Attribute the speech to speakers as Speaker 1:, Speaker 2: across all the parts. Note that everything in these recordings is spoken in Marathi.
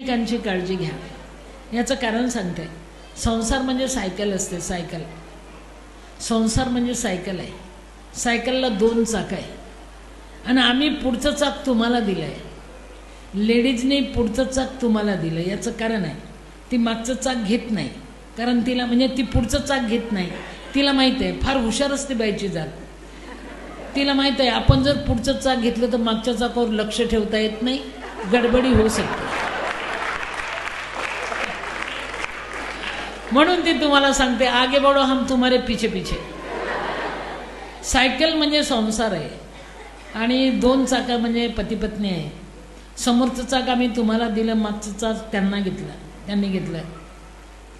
Speaker 1: एकमेकांची काळजी घ्या. याचं कारण सांगते. संसार म्हणजे सायकल असते. सायकल, संसार म्हणजे सायकल आहे. सायकलला 2 चाक आहे आणि आम्ही पुढचं चाक तुम्हाला दिलं आहे. लेडीजने पुढचं चाक तुम्हाला दिलं. याचं कारण आहे ती मागचं चाक घेत नाही. कारण तिला म्हणजे ती पुढचं चाक घेत नाही. तिला माहीत आहे, फार हुशार असते बाईची जात. तिला माहीत आहे आपण जर पुढचं चाक घेतलं तर मागच्या चाकावर लक्ष ठेवता येत नाही, गडबडी होऊ शकते. म्हणून ती तुम्हाला सांगते आगे बढ़ो हम तुम्हारे पीछे पीछे. सायकल म्हणजे संसार आहे आणि 2 चाका म्हणजे पती पत्नी आहे. समोरचं चाक आम्ही तुम्हाला दिलं, मागचं चाक त्यांनी घेतलं.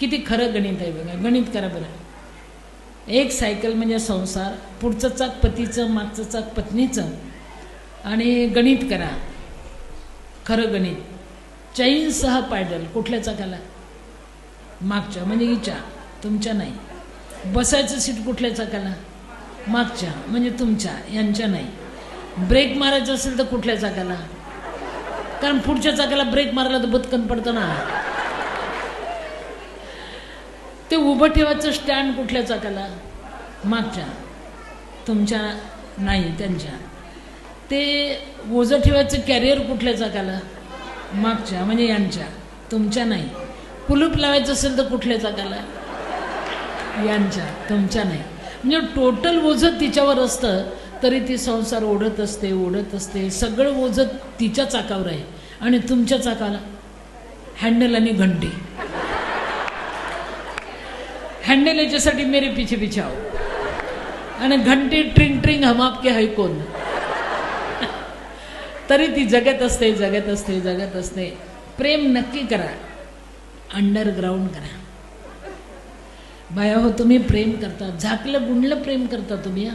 Speaker 1: किती खरं गणित आहे बघा. गणित करा बरं. एक सायकल म्हणजे संसार, पुढचं चाक पतीचं, मागचं चाक पत्नीचं. आणि गणित करा, खरं गणित. चैनसह पायडल कुठल्या चाकाला? मागच्या, म्हणजे हिच्या, तुमच्या नाही. बसायचं सीट कुठल्या चाकाला? मागच्या, म्हणजे तुमच्या, यांच्या नाही. ब्रेक मारायचं असेल तर कुठल्या चाकाला? कारण पुढच्या चाकाला ब्रेक मारला तर बदकन पडतं ना. ते उभं ठेवायचं स्टँड कुठल्या चाकाला? मागच्या, तुमच्या नाही, त्यांच्या. ते ओझं ठेवायचं कॅरियर कुठल्या चाकाला? मागच्या, म्हणजे यांच्या, तुमच्या नाही. कुलूप लावायचं असेल तर कुठल्या चाकाला? यांच्या, तुमच्या नाही. म्हणजे टोटल ओझं तिच्यावर असतं तरी ती संसार ओढत असते, ओढत असते. सगळं ओझं तिच्या चाकावर आहे आणि तुमच्या चाकाला हँडल आणि घंटी. हँडल याच्यासाठी मेरे पीछे पीछे आओ आणि घंटी ट्रिंग ट्रिंग हम आपके है कोण. तरी ती जगत असते, जगत असते, जगत असते. प्रेम नक्की करा, अंडरग्राऊंड करा. बाया हो, तुम्ही प्रेम करता, झाकलं गुंडलं प्रेम करता तुम्ही.